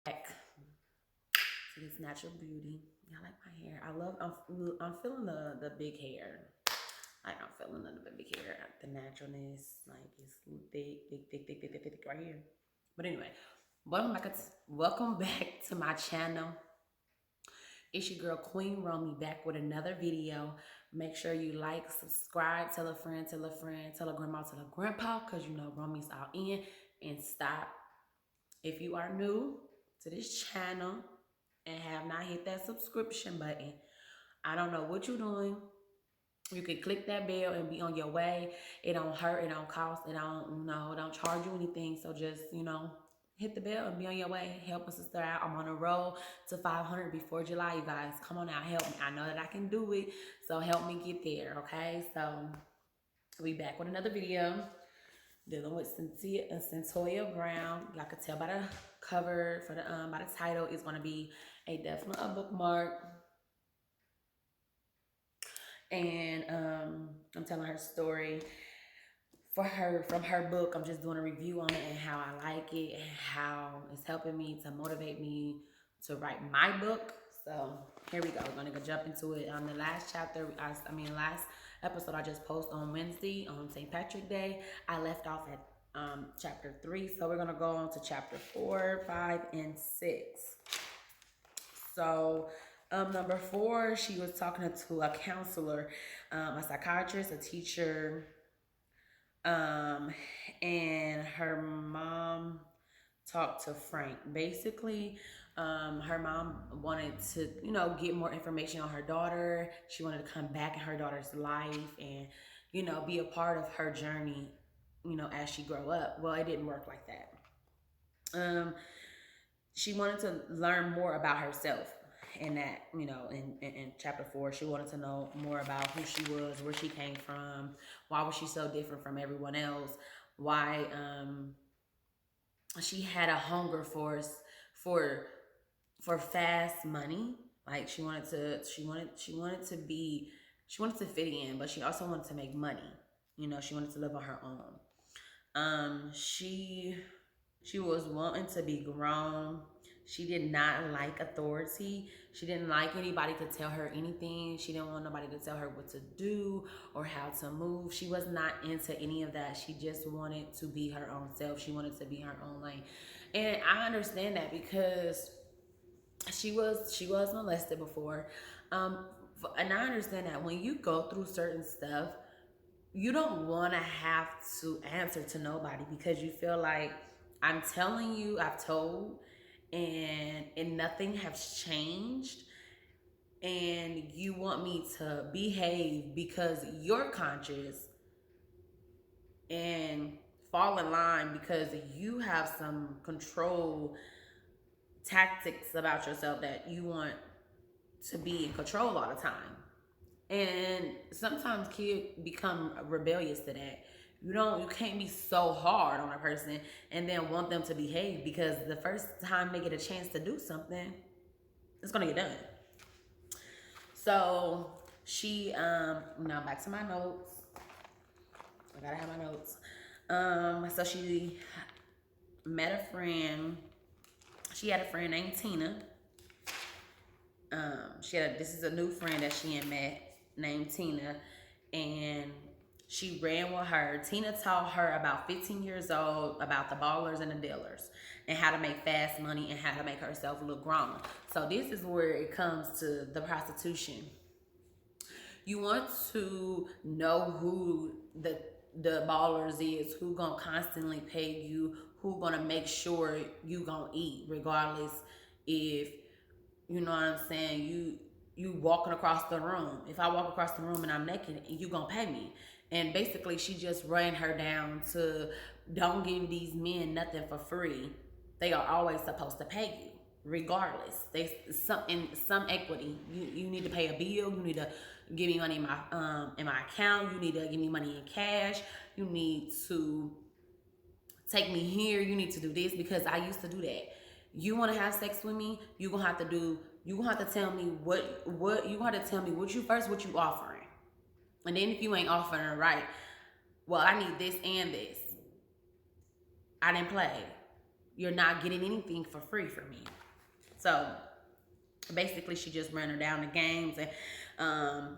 Back to this natural beauty. I like my hair. I'm feeling the big hair. Like I'm feeling the big hair, the naturalness. Like it's thick right here. But anyway, welcome back to my channel. It's your girl Queen Romey back with another video. Make sure you like, subscribe, tell a friend, tell a grandma, tell a grandpa, cause you know Romey's all in. And stop. If you are new to this channel and have not hit that subscription button, I don't know what you're doing. You can click that bell and be on your way. It don't hurt, it don't cost, it don't charge you anything. So just, hit the bell and be on your way. Help a sister out. I'm on a roll to 500 before July, you guys. Come on out, help me. I know that I can do it. So help me get there, okay? So we back with another video dealing with Cyntoia Brown. Y'all can tell by the cover for the by the title, it's gonna be definitely a bookmark. And I'm telling her story from her book. I'm just doing a review on it and how I like it and how it's helping me to motivate me to write my book. So here we go. We're gonna go jump into it. On the last chapter, last episode I just posted on Wednesday on St. Patrick's Day. I left off at chapter 3, so we're gonna go on to chapter 4, 5, and 6. So number 4, she was talking to a counselor, a psychiatrist, a teacher, and her mom talked to Frank. Basically, her mom wanted to, get more information on her daughter. She wanted to come back in her daughter's life and, be a part of her journey, as she grow up. Well, it didn't work like that. She wanted to learn more about herself in that, in chapter 4. She wanted to know more about who she was, where she came from, why was she so different from everyone else, why she had a hunger for fast money. Like she wanted to fit in, but she also wanted to make money. She wanted to live on her own. She was wanting to be grown. She did not like authority. She didn't like anybody to tell her anything. She didn't want nobody to tell her what to do or how to move. She was not into any of that. She just wanted to be her own self. She wanted to be her own lane. And I understand that because she was molested before. And I understand that when you go through certain stuff, you don't want to have to answer to nobody because you feel like I'm telling you, I've told, and nothing has changed, and you want me to behave because you're conscious and fall in line because you have some control tactics about yourself that you want to be in control all the time. And sometimes kids become rebellious to that. You can't be so hard on a person and then want them to behave because the first time they get a chance to do something, it's gonna get done. So she now back to my notes. I gotta have my notes. So she met a friend. She had a friend named Tina. This is a new friend that she had met named Tina, and she ran with her. Tina taught her about 15 years old about the ballers and the dealers and how to make fast money and how to make herself look grown. So this is where it comes to the prostitution. You want to know who the ballers is, who gonna constantly pay you, who gonna make sure you gonna eat, regardless if you know what I'm saying, you walking across the room. If I walk across the room and I'm naked, you gonna pay me. And basically she just ran her down to don't give these men nothing for free. They are always supposed to pay you regardless. They some equity. You need to pay a bill. You need to give me money in my account. You need to give me money in cash. You need to take me here. You need to do this because I used to do that. You want to have sex with me? You gonna have to tell me what you gonna have to tell me what you offering, and then if you ain't offering right, well I need this and this. I didn't play. you're not getting anything for free from me. So basically, she just ran her down the games, and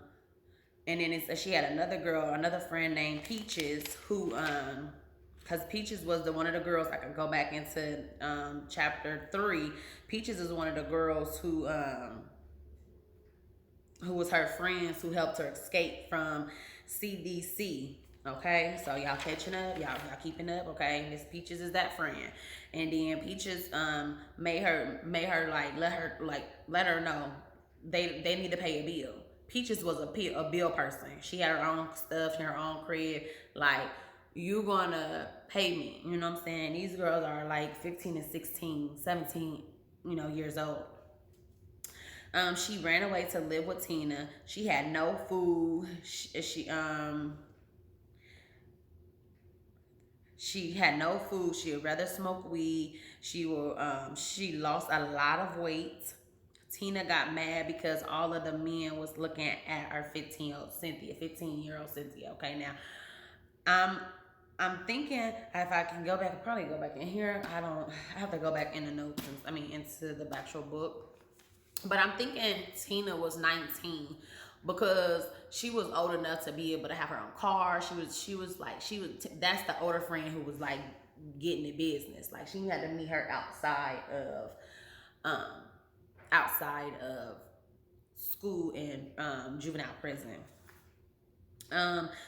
then she had another girl, another friend named Peaches, who because Peaches was the one of the girls. I could go back into chapter 3. Peaches is one of the girls who was her friends who helped her escape from CDC. Okay, so y'all catching up, y'all keeping up. Okay, Miss Peaches is that friend, and then Peaches made her like let her know they need to pay a bill. Peaches was a bill person. She had her own stuff in her own crib. Like, you gonna pay me, you know what I'm saying? These girls are like 15 and 16, 17, years old. She ran away to live with Tina. She had no food. She had no food. She would rather smoke weed. She lost a lot of weight. Tina got mad because all of the men was looking at her 15-year-old Cyntoia. Okay, now I'm thinking if I can go back, I'll probably go back in here. I have to go back in the notes. Into the actual book. But I'm thinking Tina was 19 because she was old enough to be able to have her own car. That's the older friend who was like getting the business. Like, she had to meet her outside of school and juvenile prison.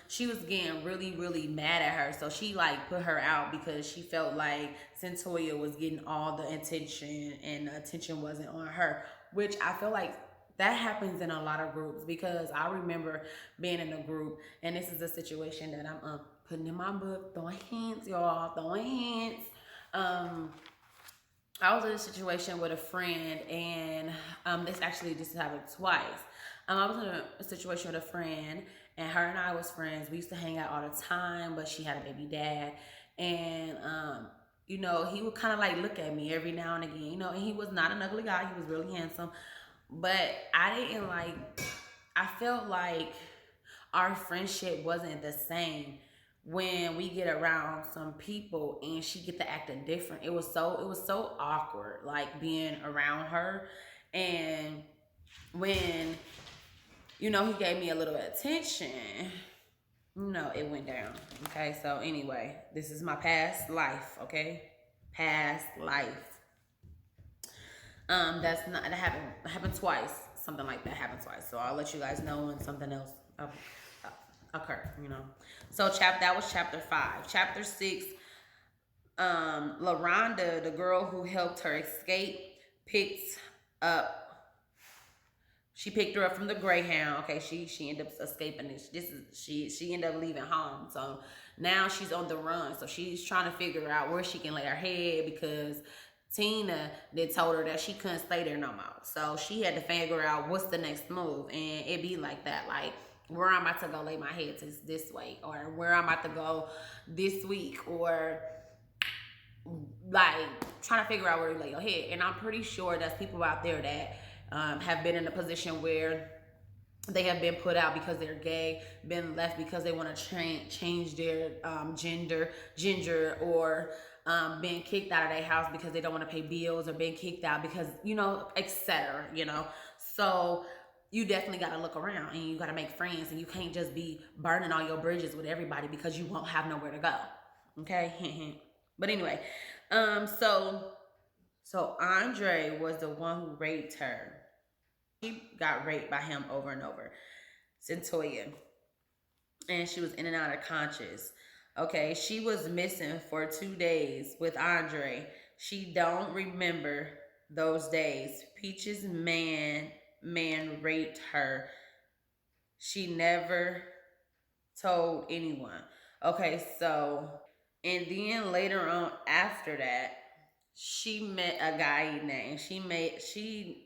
She was getting really, really mad at her. So she like put her out because she felt like Cyntoia was getting all the attention and the attention wasn't on her, which I feel like that happens in a lot of groups, because I remember being in a group, and this is a situation that I'm putting in my book, throwing hints, y'all, throwing hints. I was in a situation with a friend, and this actually just happened twice. I was in a situation with a friend, and her and I was friends. We used to hang out all the time, but she had a baby dad, and he would kind of like look at me every now and again, and he was not an ugly guy. He was really handsome, but I felt like our friendship wasn't the same when we get around some people and she get to acting different. It was so awkward, like, being around her. And when he gave me a little attention, it went down. Okay, so anyway, this is my past life. Okay, past life. That happened twice. Something like that happened twice. So I'll let you guys know when something else occurred. So that was chapter 5. Chapter 6. LaRonda, the girl who helped her escape, up. She picked her up from the Greyhound. Okay, she ended up escaping. She ended up leaving home. So now she's on the run. So she's trying to figure out where she can lay her head, because Tina then told her that she couldn't stay there no more. So she had to figure out what's the next move. And it be like that, like, where I'm about to go lay my head is this way, or where I'm about to go this week, or like trying to figure out where to lay your head. And I'm pretty sure there's people out there that have been in a position where they have been put out because they're gay, been left because they want to change their gender, or being kicked out of their house because they don't want to pay bills, or being kicked out because, etc. So you definitely got to look around, and you got to make friends, and you can't just be burning all your bridges with everybody because you won't have nowhere to go. Okay. But anyway, so Andre was the one who raped her. She got raped by him over and over, Cyntoia, and she was in and out of conscious. Okay, she was missing for 2 days with Andre. She don't remember those days. Peach's man raped her. She never told anyone. Okay, so, and then later on after that, she met a guy named, she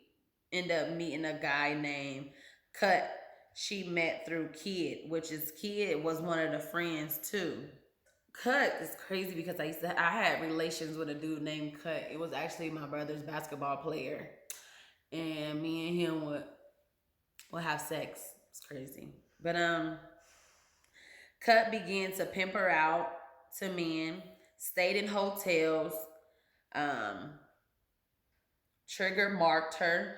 ended up meeting a guy named Cut. She met through Kid was one of the friends too. Cut is crazy because I had relations with a dude named Cut. It was actually my brother's basketball player, and me and him would have sex. It's crazy. But Cut began to pimp her out to men, stayed in hotels, Um, Trigger marked her.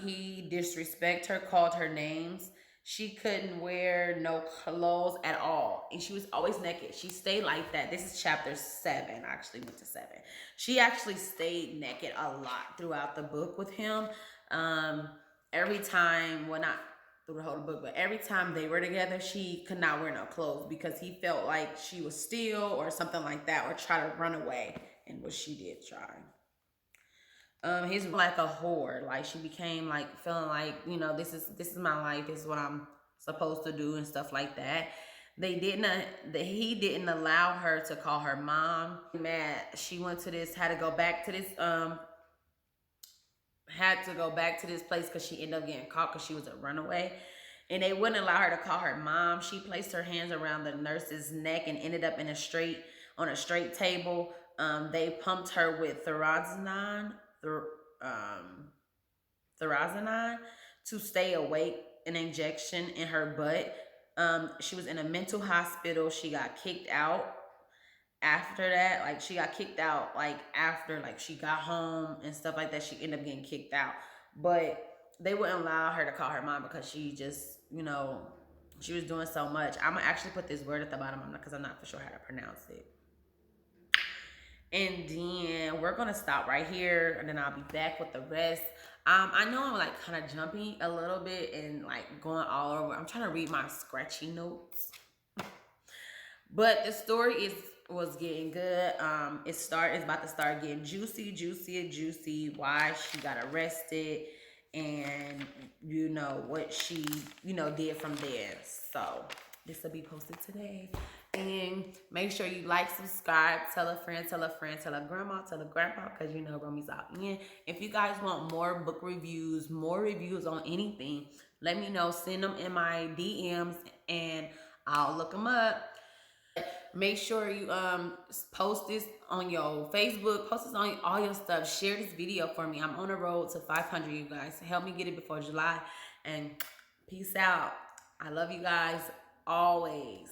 He disrespected her, called her names. She couldn't wear no clothes at all. And she was always naked. She stayed like that. This is chapter 7. I actually went to 7. She actually stayed naked a lot throughout the book with him. Um, every time, well, not through the whole book, but every time they were together, she could not wear no clothes because he felt like she was steal or something like that, or try to run away. And what she did try. He's like a whore. Like she became like feeling like, you know, this is my life. This is what I'm supposed to do and stuff like that. They didn't. He didn't allow her to call her mom. Mad. She went to this. Had to go back to this. Had to go back to this place because she ended up getting caught because she was a runaway. And they wouldn't allow her to call her mom. She placed her hands around the nurse's neck and ended up on a straight table. They pumped her with um, Thorazanine to stay awake, an injection in her butt. She was in a mental hospital. She got kicked out after that. Like she got kicked out like after like she got home and stuff like that. She ended up getting kicked out. But they wouldn't allow her to call her mom because she just, you know, she was doing so much. I'm gonna actually put this word at the bottom because I'm not for sure how to pronounce it. And then we're gonna stop right here, and then I'll be back with the rest. I know I'm like kind of jumping a little bit and like going all over. I'm trying to read my scratchy notes, but the story was getting good. It's about to start getting juicy. Why she got arrested, and you know what she did from there. So this will be posted today. And make sure you like, subscribe, tell a friend, tell a grandma, tell a grandpa, because you know Romey's out in. If you guys want more book reviews, more reviews on anything, let me know. Send them in my DMs and I'll look them up. Make sure you post this on your Facebook, post this on all your stuff. Share this video for me. I'm on the road to 500, you guys. Help me get it before July. And peace out. I love you guys always.